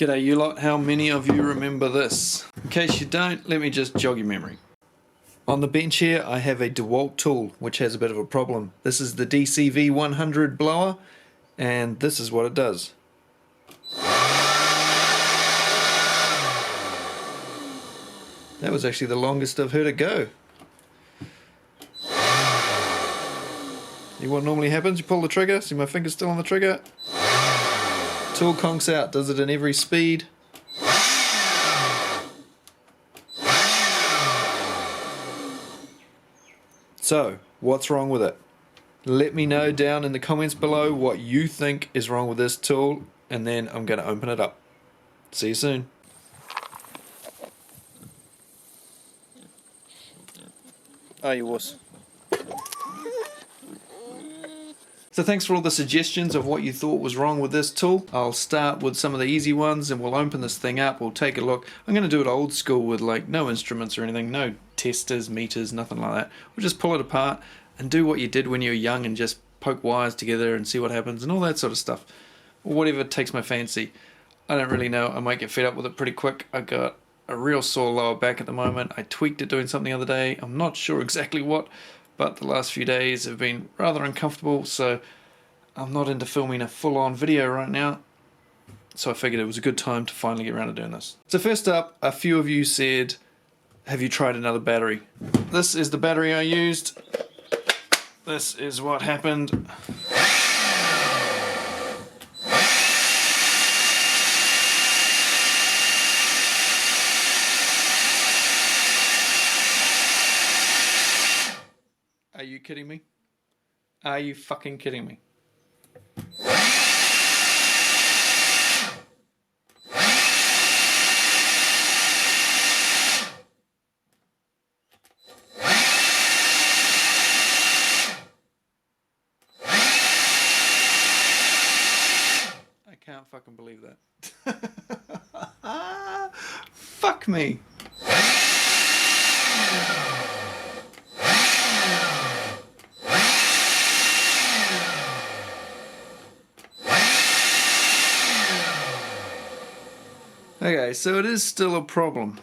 G'day you lot, how many of you remember this? In case you don't, let me just jog your memory. On the bench here I have a DeWalt tool which has a bit of a problem. This is the DCV 100 blower and this is what it does. That was actually the longest I've heard it go. See what normally happens? You pull the trigger, see my finger's still on the trigger. Tool conks out, does it in every speed. So, what's wrong with it? Let me know down in the comments below what you think is wrong with this tool, and then I'm going to open it up. See you soon. Oh, you wuss. So thanks for all the suggestions of what you thought was wrong with this tool. I'll start with some of the easy ones and we'll open this thing up, we'll take a look. I'm going to do it old school with like no instruments or anything, no testers, meters, nothing like that. We'll just pull it apart and do what you did when you were young and just poke wires together and see what happens and all that sort of stuff. Or whatever takes my fancy. I don't really know, I might get fed up with it pretty quick. I got a real sore lower back at the moment. I tweaked it doing something the other day. I'm not sure exactly what, but the last few days have been rather uncomfortable, so I'm not into filming a full-on video right now. So I figured it was a good time to finally get around to doing this. So first up, a few of you said, have you tried another battery? This is the battery I used. This is what happened. Are you kidding me? Are you fucking kidding me? I can't fucking believe that. Fuck me. Okay, so it is still a problem,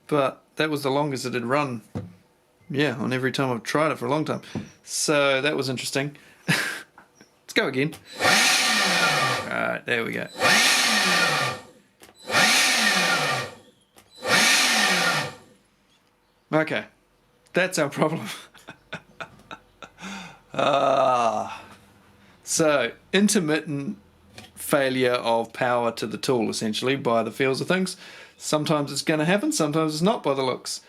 but that was the longest it had run, yeah, on every time I've tried it for a long time. So that was interesting. Let's go again. Alright, there we go. Okay, that's our problem. So, intermittent failure of power to the tool, essentially, by the feels of things. Sometimes it's going to happen, sometimes it's not by the looks.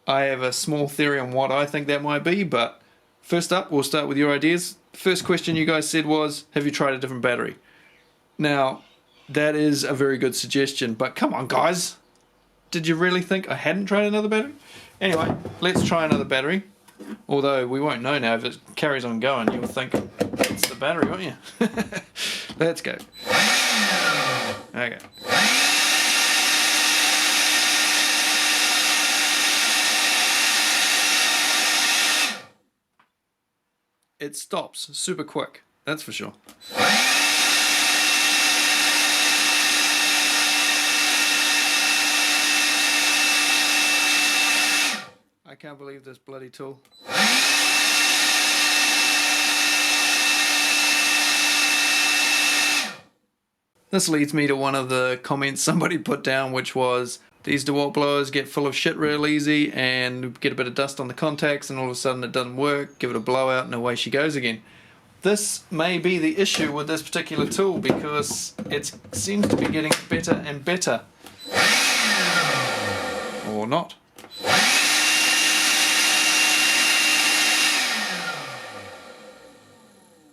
I have a small theory on what I think that might be, but first up, we'll start with your ideas. First question you guys said was, have you tried a different battery? Now, that is a very good suggestion, but come on guys, did you really think I hadn't tried another battery? Anyway, let's try another battery. Although we won't know now, if it carries on going, you'll think it's the battery, won't you? Let's go. Okay. It stops super quick, that's for sure. I can't believe this bloody tool. This leads me to one of the comments somebody put down, which was, these DeWalt blowers get full of shit real easy and get a bit of dust on the contacts and all of a sudden it doesn't work, give it a blowout and away she goes again. This may be the issue with this particular tool because it seems to be getting better and better. Or not.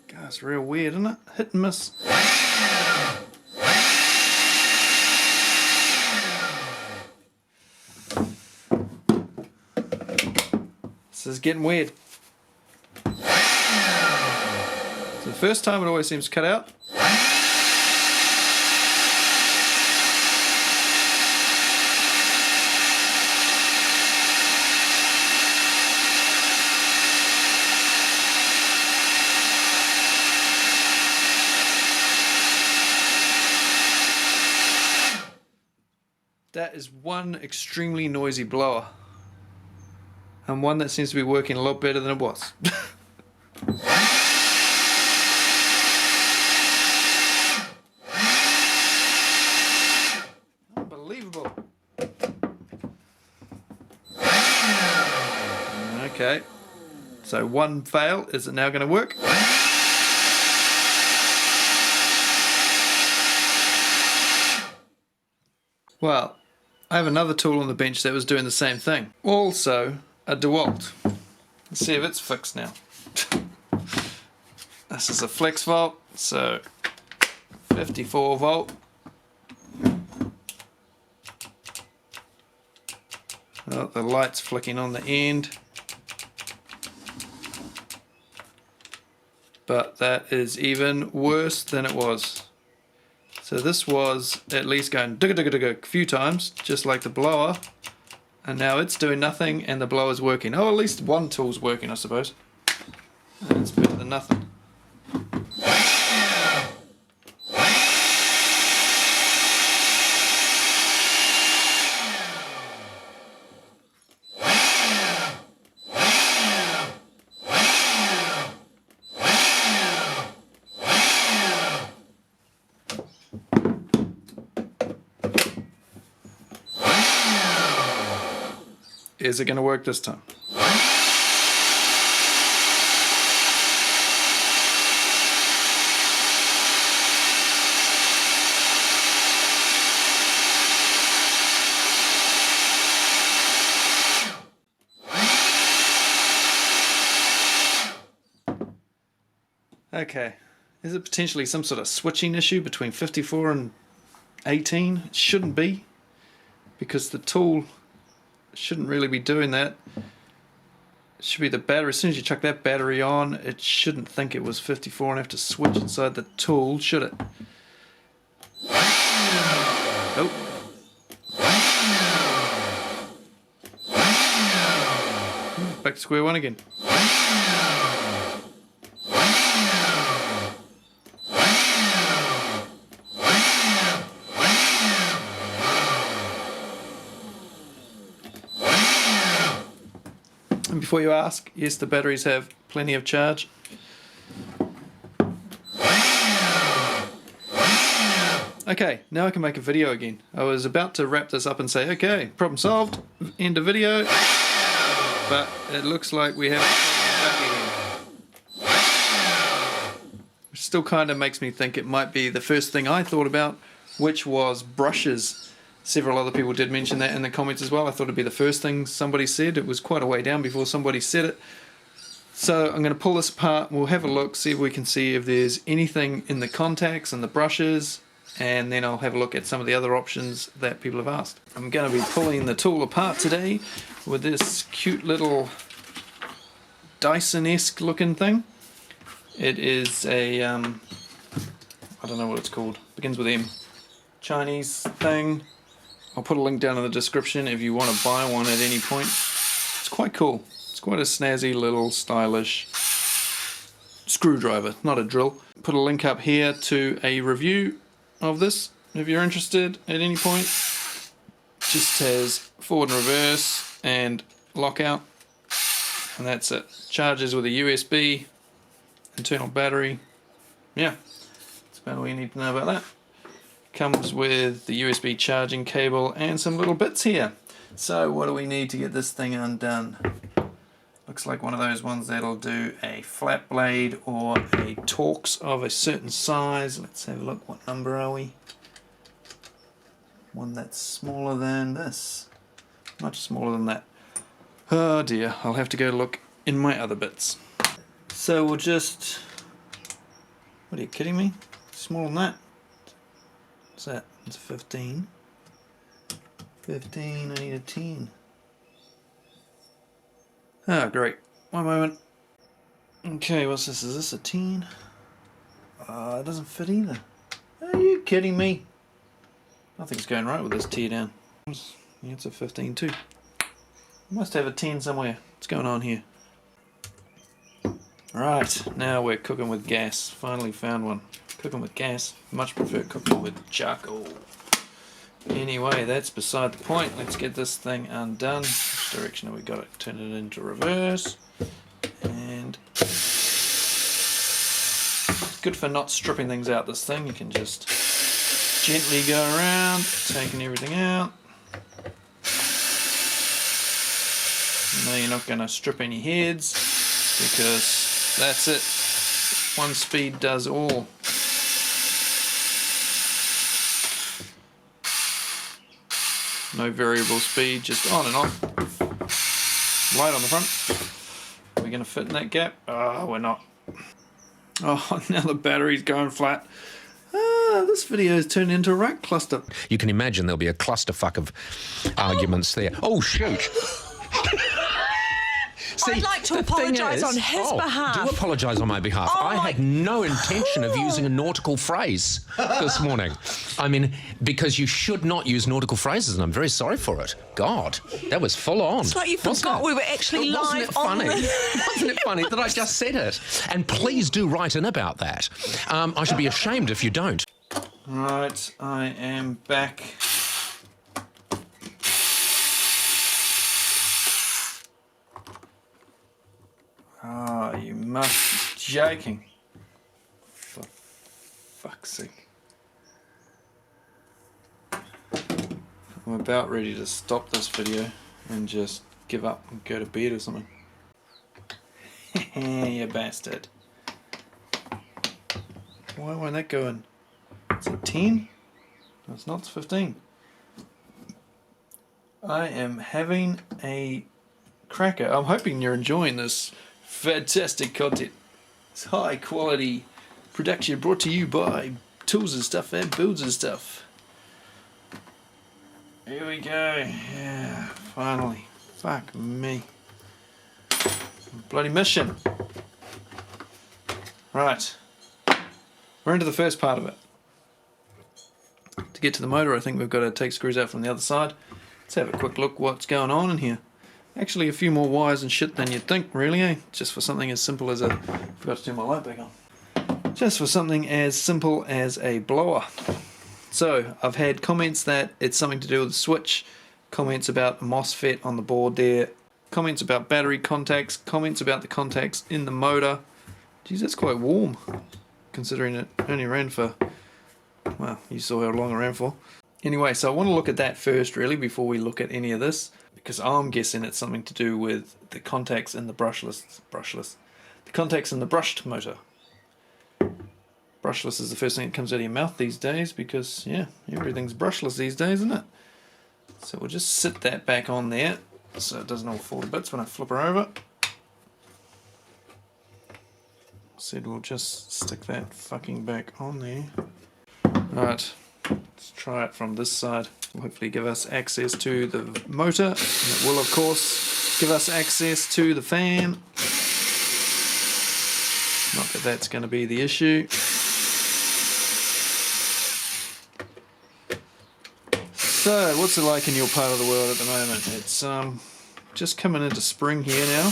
God, it's real weird, isn't it? Hit and miss. This is getting weird. So the first time it always seems to cut out. That is one extremely noisy blower. And one that seems to be working a lot better than it was. Unbelievable. Okay. So one fail. Is it now going to work? Well, I have another tool on the bench that was doing the same thing. Also, a DeWalt. Let's see if it's fixed now. This is a flex volt, so 54 volt. Oh, the light's flicking on the end. But that is even worse than it was. So this was at least going digga digga digga a few times, just like the blower. And now it's doing nothing and the blower's working. Oh, at least one tool's working, I suppose. That's better than nothing. Is it going to work this time? Okay, is it potentially some sort of switching issue between 54 and 18? It shouldn't be, because the tool shouldn't really be doing that. It should be the battery. As soon as you chuck that battery on, it shouldn't think it was 54 and have to switch inside the tool, should it? Nope. Back to square one again. And before you ask, yes, the batteries have plenty of charge. Okay, now I can make a video again. I was about to wrap this up and say, okay, problem solved, end of video, but it looks like we have a problem back again. Which still kind of makes me think it might be the first thing I thought about, which was brushes. Several other people did mention that in the comments as well. I thought it'd be the first thing somebody said. It was quite a way down before somebody said it. So I'm going to pull this apart, we'll have a look, see if we can see if there's anything in the contacts and the brushes, and then I'll have a look at some of the other options that people have asked. I'm going to be pulling the tool apart today with this cute little Dyson-esque looking thing. It is a, I don't know what it's called, begins with M. Chinese thing. I'll put a link down in the description if you want to buy one at any point. It's quite cool. It's quite a snazzy little stylish screwdriver, not a drill. Put a link up here to a review of this if you're interested at any point. Just has forward and reverse and lockout, and that's it. Charges with a USB, internal battery. Yeah, that's about all you need to know about that. Comes with the USB charging cable and some little bits here. So what do we need to get this thing undone? Looks like one of those ones that'll do a flat blade or a Torx of a certain size. Let's have a look. What number are we? One that's smaller than this. Much smaller than that. Oh dear, I'll have to go look in my other bits. So we'll just... What are you kidding me? Smaller than that? What's that? It's 15. 15, I need a 10. Ah, great. One moment. Okay, what's this? Is this a 10? It doesn't fit either. Are you kidding me? Nothing's going right with this tear down. Yeah, it's a 15 too. Must have a 10 somewhere. What's going on here? Right, now we're cooking with gas. Finally found one. Cooking with gas. Much prefer cooking with charcoal. Anyway, that's beside the point. Let's get this thing undone. Which direction have we got it? Turn it into reverse. And good for not stripping things out, this thing. You can just gently go around, taking everything out. No, you're not going to strip any heads because that's it. One speed does all. No variable speed, just on and off. Light on the front. Are we going to fit in that gap? Oh, we're not. Oh, now the battery's going flat. This video has turned into a rack cluster. You can imagine there'll be a clusterfuck of arguments there. Oh, shoot. See, I'd like to apologise on his behalf. Do apologise on my behalf. Oh, I had no intention of using a nautical phrase this morning. I mean, because you should not use nautical phrases, and I'm very sorry for it. God, that was full on. It's like you forgot we were actually live on the... Wasn't it funny that I just said it? And please do write in about that. I should be ashamed if you don't. Right, I am back. Oh, you must be joking. For fuck's sake. I'm about ready to stop this video and just give up and go to bed or something. You bastard. Why won't that go in? Is it 10? No, it's not, it's 15. I am having a cracker. I'm hoping you're enjoying this fantastic content. It's high quality production brought to you by Tools and Stuff and Builds and Stuff. Here we go. Yeah, finally. Fuck me. Bloody mission. Right. We're into the first part of it. To get to the motor, I think we've got to take screws out from the other side. Let's have a quick look what's going on in here. Actually, a few more wires and shit than you'd think, really, eh? Just for something as simple as a... Forgot to turn my light back on. Just for something as simple as a blower. So, I've had comments that it's something to do with the switch, comments about the MOSFET on the board there, comments about battery contacts, comments about the contacts in the motor. Geez, that's quite warm, considering it only ran for... Well, you saw how long it ran for. Anyway, so I want to look at that first, really, before we look at any of this. Because I'm guessing it's something to do with the contacts in the brushless, the contacts in the brushed motor. Brushless is the first thing that comes out of your mouth these days because, yeah, everything's brushless these days, isn't it? So we'll just sit that back on there so it doesn't all fall to bits when I flip her over. Said we'll just stick that fucking back on there. Right. Let's try it from this side. Will hopefully give us access to the motor. And it will, of course, give us access to the fan. Not that that's going to be the issue. So, what's it like in your part of the world at the moment? It's just coming into spring here now,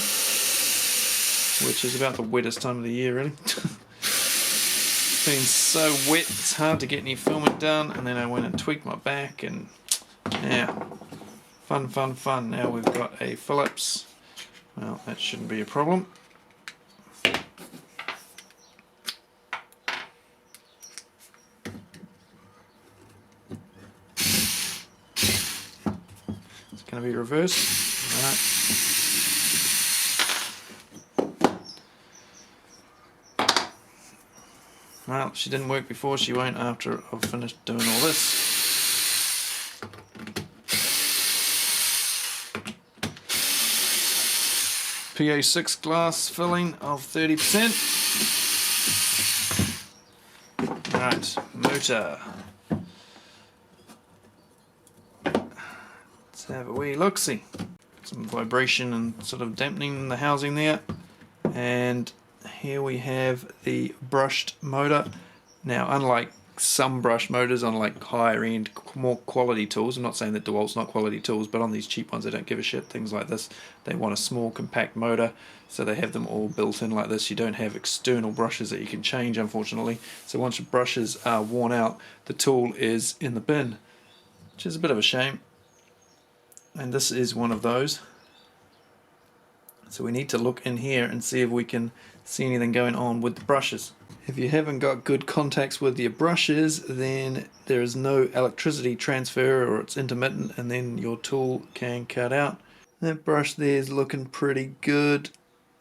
which is about the wettest time of the year, really. Been so wet it's hard to get any filming done, and then I went and tweaked my back, and yeah, fun. Now we've got a Phillips. Well, that shouldn't be a problem. It's going to be reversed. Right. Well, she didn't work before, she won't after I've finished doing all this. PA6 glass filling of 30%. Right, motor. Let's have a wee look-see. Some vibration and sort of dampening the housing there. And here we have the brushed motor. Now, unlike some brushed motors on like higher end, more quality tools, I'm not saying that DeWalt's not quality tools, but on these cheap ones they don't give a shit. Things like this, they want a small compact motor, so they have them all built in like this. You don't have external brushes that you can change, unfortunately. So once your brushes are worn out, the tool is in the bin. which is a bit of a shame. And this is one of those. So we need to look in here and see if we can see anything going on with the brushes. If you haven't got good contacts with your brushes, then there is no electricity transfer, or it's intermittent, and then your tool can cut out. That brush there is looking pretty good.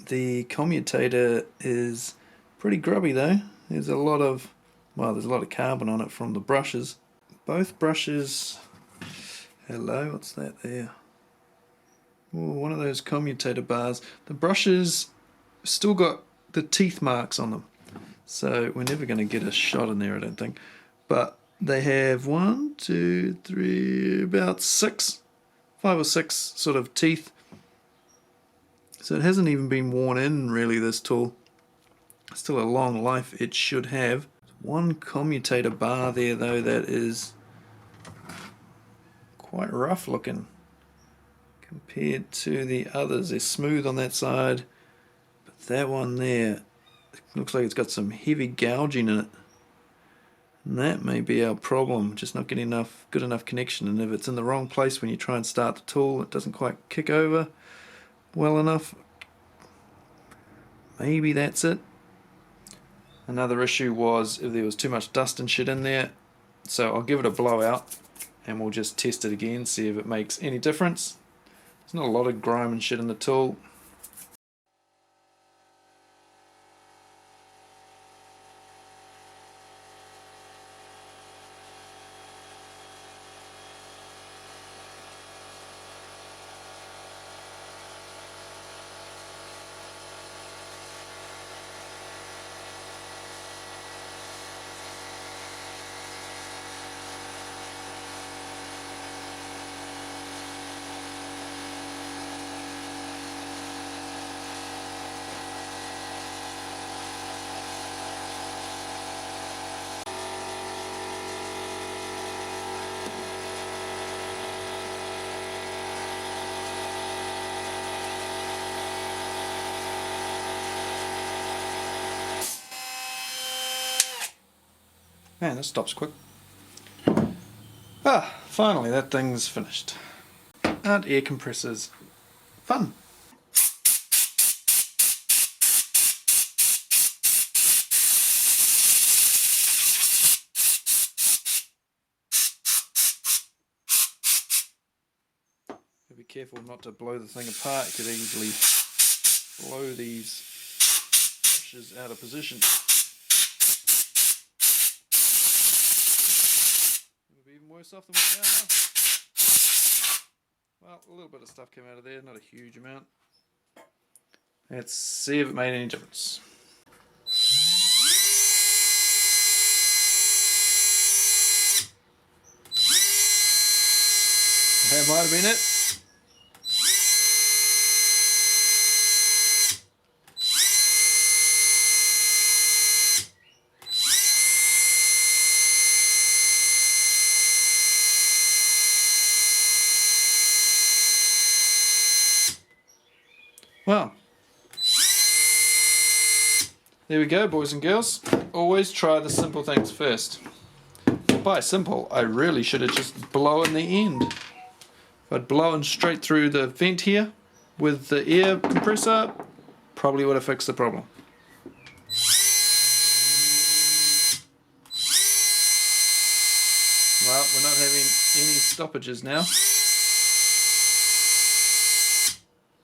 The commutator is pretty grubby though. There's a lot of carbon on it from the brushes. Both brushes, hello, what's that there? Ooh, one of those commutator bars. The brushes still got the teeth marks on them, so we're never going to get a shot in there, I don't think. But they have 1, 2, 3, about 5 or 6 sort of teeth. So it hasn't even been worn in really, this tool. Still a long life it should have. One commutator bar there though that is quite rough looking compared to the others. They're smooth on that side, but that one there looks like it's got some heavy gouging in it. And that may be our problem, just not getting good enough connection. And if it's in the wrong place when you try and start the tool, it doesn't quite kick over well enough. Maybe that's it. Another issue was if there was too much dust and shit in there. So I'll give it a blowout and we'll just test it again, see if it makes any difference. There's not a lot of grime and shit in the tool. Man, this stops quick. Ah, finally that thing's finished. Aren't air compressors fun? Be careful not to blow the thing apart. You could easily blow these brushes out of position. Even worse off than what we are now. Well, a little bit of stuff came out of there, not a huge amount. Let's see if it made any difference. That might have been it. Well, there we go, boys and girls. Always try the simple things first. By simple, I really should have just blown the end. If I'd blown straight through the vent here with the air compressor, probably would have fixed the problem. Well, we're not having any stoppages now.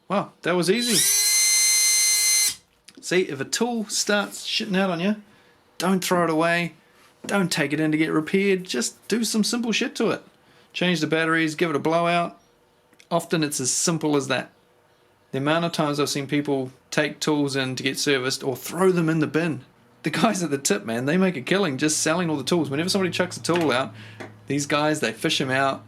Wow, that was easy. See, if a tool starts shitting out on you, don't throw it away. Don't take it in to get repaired. Just do some simple shit to it. Change the batteries, give it a blowout. Often it's as simple as that. The amount of times I've seen people take tools in to get serviced or throw them in the bin. The guys at the tip, man, they make a killing just selling all the tools. Whenever somebody chucks a tool out, these guys, they fish them out.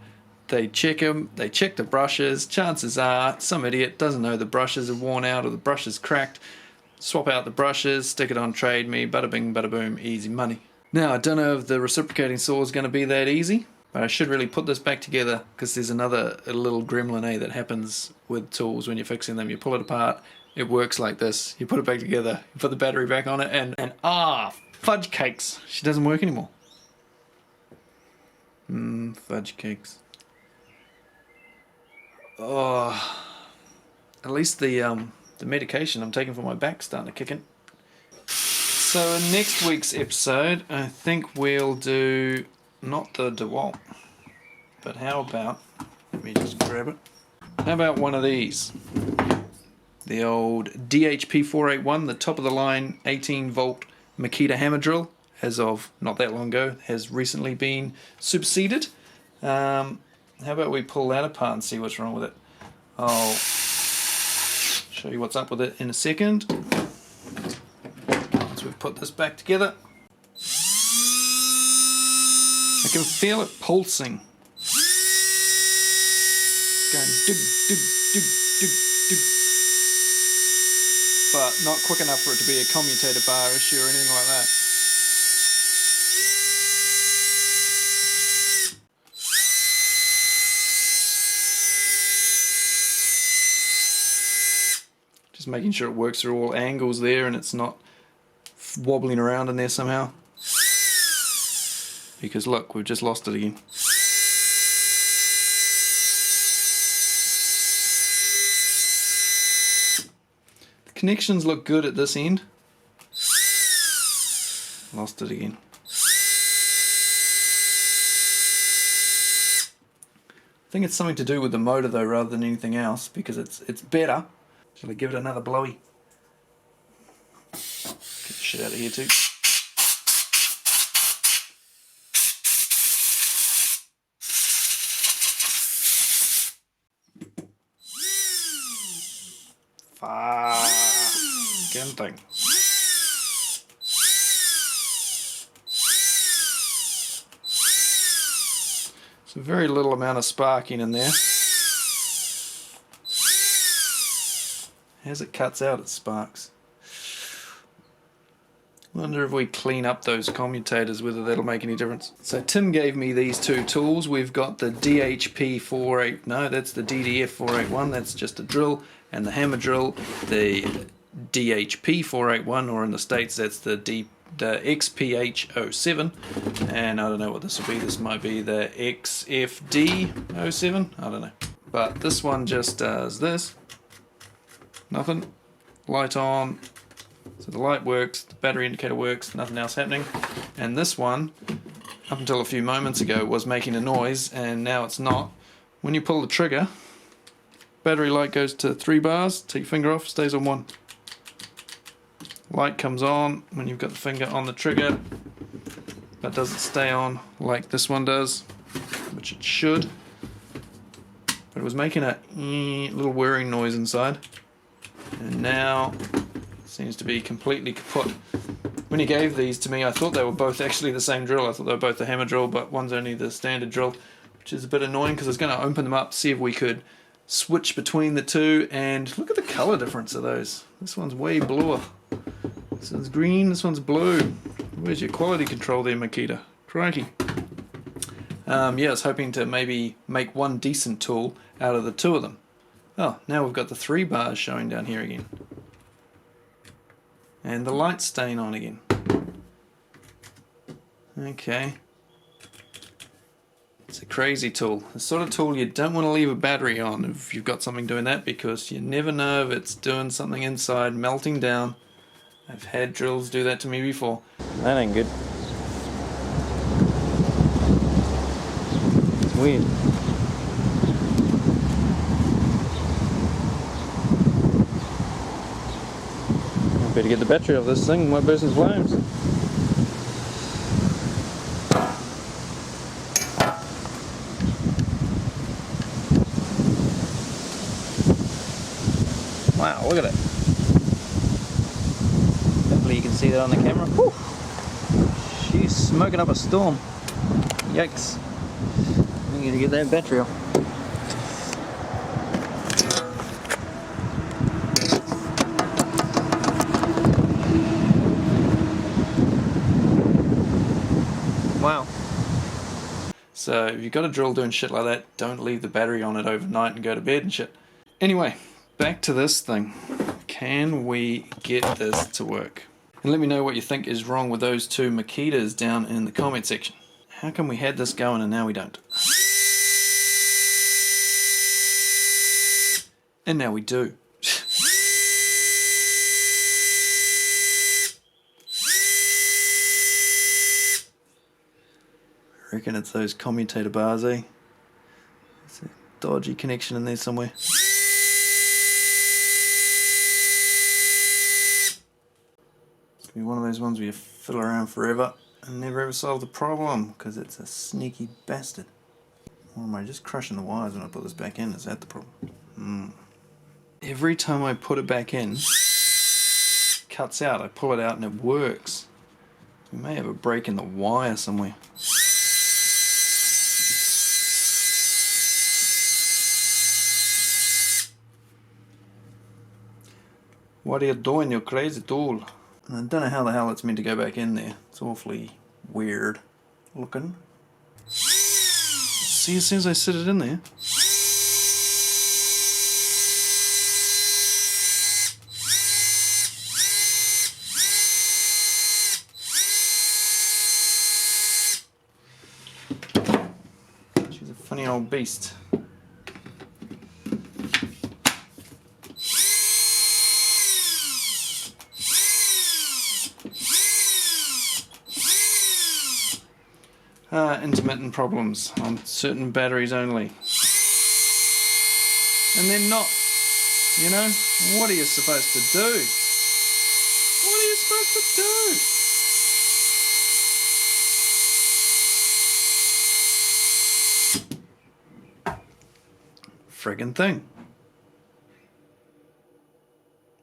They check them, they check the brushes. Chances are some idiot doesn't know the brushes are worn out or the brush is cracked. Swap out the brushes, stick it on Trade Me, bada bing, bada boom, easy money. Now, I don't know if the reciprocating saw is going to be that easy, but I should really put this back together because there's another little gremlin that happens with tools when you're fixing them. You pull it apart, it works like this. You put it back together, you put the battery back on it, and fudge cakes, she doesn't work anymore. Fudge cakes. Oh, at least the medication I'm taking for my back's starting to kick in. So in next week's episode, I think we'll do not the DeWalt, but how about, let me just grab it. How about one of these? The old DHP 481, the top of the line 18 volt Makita hammer drill, as of not that long ago, has recently been superseded. How about we pull that apart and see what's wrong with it? I'll show you what's up with it in a second. Once we've put this back together, I can feel it pulsing. Going dug, dug, dug, dug, dug. But not quick enough for it to be a commutator bar issue or anything like that. Just making sure it works through all angles there and it's not wobbling around in there somehow. Because look, we've just lost it again. The connections look good at this end. Lost it again. I think it's something to do with the motor though rather than anything else, because it's better. Shall I give it another blowy? Get the shit out of here too. Fucking thing. So very little amount of sparking in there. As it cuts out, it sparks. Wonder if we clean up those commutators, whether that'll make any difference. So Tim gave me these two tools. We've got the DHP 48, no, that's the DDF 481, that's just a drill, and the hammer drill, the DHP 481, or in the States that's the XPH 07, and I don't know what this will be. This might be the XFD 07, I don't know. But this one just does this. Nothing. Light on. So the light works, the battery indicator works, nothing else happening. And this one, up until a few moments ago, was making a noise, and now it's not. When you pull the trigger, battery light goes to 3 bars, take your finger off, stays on 1. Light comes on when you've got the finger on the trigger, but doesn't stay on like this one does, which it should. But it was making a little whirring noise inside. And now it seems to be completely kaput. When he gave these to me, I thought they were both actually the same drill. I thought they were both the hammer drill, but one's only the standard drill, which is a bit annoying because I was going to open them up, see if we could switch between the two, and look at the color difference of those. This one's way bluer. This one's green, this one's blue. Where's your quality control there, Makita? Crikey. Yeah, I was hoping to maybe make one decent tool out of the two of them. Oh, now we've got the 3 bars showing down here again. And the light's staying on again. Okay. It's a crazy tool. The sort of tool you don't want to leave a battery on if you've got something doing that, because you never know if it's doing something inside, melting down. I've had drills do that to me before. That ain't good. It's weird. Better get the battery off this thing, might burst into flames. Wow, look at it. Hopefully you can see that on the camera. Whew. She's smoking up a storm. Yikes. I need to get that battery off. Wow. So if you've got a drill doing shit like that, don't leave the battery on it overnight and go to bed and shit. Anyway, back to this thing. Can we get this to work? And let me know what you think is wrong with those two Makitas down in the comment section. How come we had this going and now we don't? And now we do. I reckon it's those commutator bars, eh? There's a dodgy connection in there somewhere. It's gonna be one of those ones where you fiddle around forever and never ever solve the problem because it's a sneaky bastard. Or am I just crushing the wires when I put this back in? Is that the problem? Every time I put it back in, it cuts out. I pull it out and it works. We may have a break in the wire somewhere. What are you doing, you crazy tool? And I don't know how the hell it's meant to go back in there. It's awfully weird looking. See, as soon as I sit it in there. She's a funny old beast. Intermittent problems on certain batteries only. And they're not. You know? What are you supposed to do? What are you supposed to do? Friggin' thing.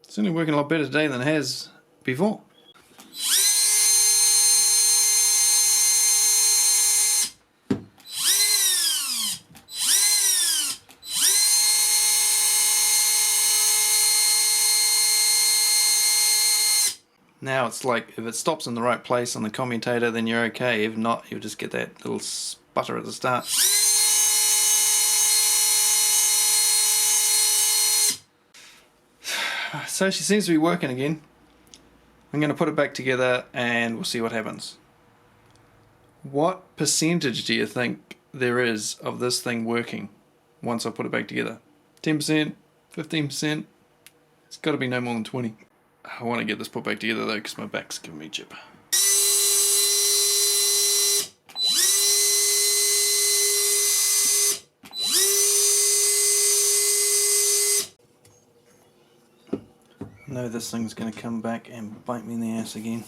It's only working a lot better today than it has before. Now it's like if it stops in the right place on the commutator, then you're okay. If not, you'll just get that little sputter at the start. So she seems to be working again. I'm going to put it back together and we'll see what happens. What percentage do you think there is of this thing working once I put it back together? 10%? 15%? It's got to be no more than 20. I want to get this put back together though because my back's giving me a chip. I know this thing's going to come back and bite me in the ass again.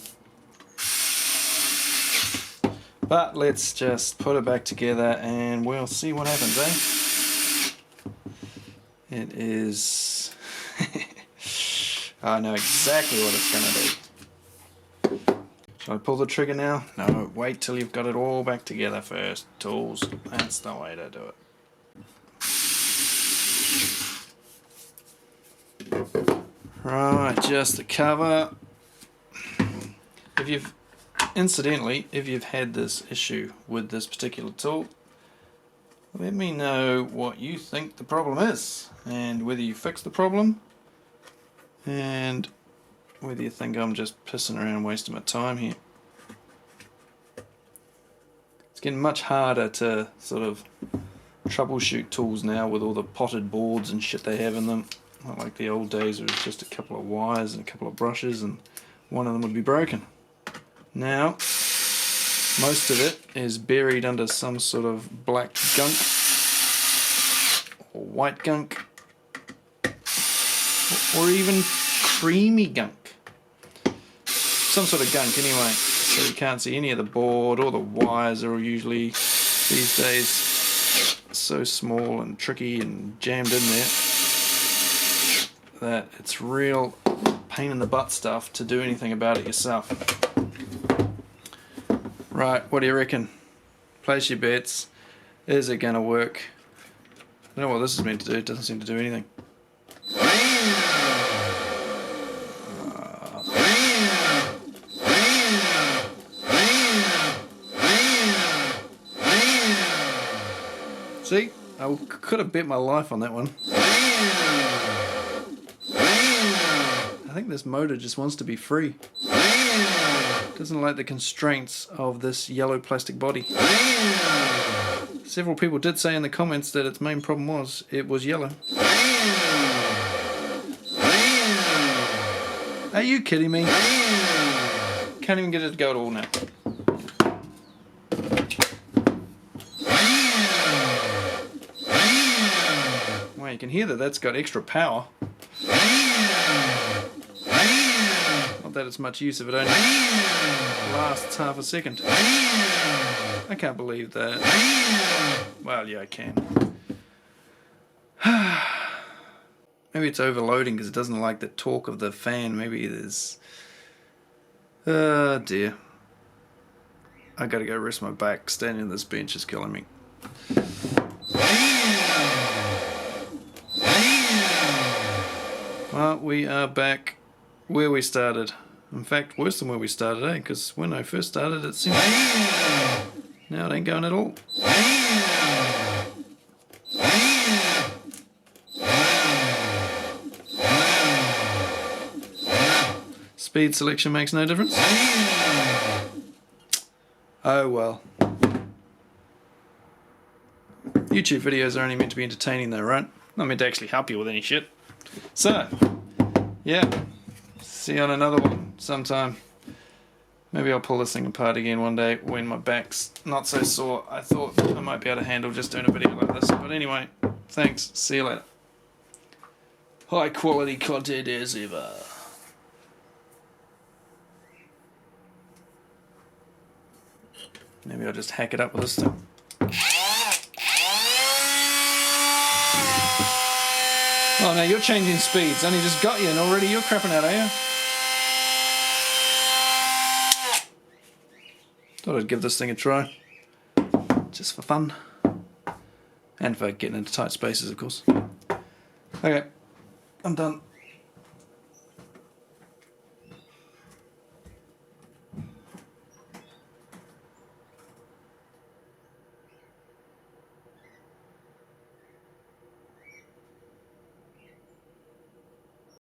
But let's just put it back together and we'll see what happens, eh? It is... I know exactly what it's going to do. Shall I pull the trigger now? No, wait till you've got it all back together first. Tools, that's the way to do it. Right, just the cover. Incidentally, if you've had this issue with this particular tool, let me know what you think the problem is and whether you fix the problem and whether you think I'm just pissing around and wasting my time here. It's getting much harder to sort of troubleshoot tools now with all the potted boards and shit they have in them. Not like the old days where it was just a couple of wires and a couple of brushes and one of them would be broken. Now, most of it is buried under some sort of black gunk or white gunk or even creamy gunk. Some sort of gunk anyway, so you can't see any of the board. All the wires are usually these days so small and tricky and jammed in there that it's real pain in the butt stuff to do anything about it yourself. Right, what do you reckon? Place your bets. Is it going to work? I don't know what this is meant to do. It doesn't seem to do anything. See? I could have bet my life on that one. I think this motor just wants to be free. Doesn't like the constraints of this yellow plastic body. Several people did say in the comments that its main problem was it was yellow. Are you kidding me? Can't even get it to go at all now. Well, you can hear that that's got extra power. Not that it's much use if it only lasts half a second. I can't believe that. Well, yeah, I can. Maybe it's overloading because it doesn't like the torque of the fan. Maybe there's... Oh dear. I gotta go rest my back. Standing on this bench is killing me. Well, we are back where we started. In fact, worse than where we started, eh? Because when I first started, it seemed... Now it ain't going at all. Speed selection makes no difference. Oh well. YouTube videos are only meant to be entertaining though, right? Not meant to actually help you with any shit. So, yeah. See you on another one sometime. Maybe I'll pull this thing apart again one day when my back's not so sore. I thought I might be able to handle just doing a video like this. But anyway, thanks. See you later. High quality content as ever. Maybe I'll just hack it up with this thing. Oh, now you're changing speeds. Only just got you and already you're crapping out, are you? Thought I'd give this thing a try. Just for fun. And for getting into tight spaces, of course. Okay. I'm done.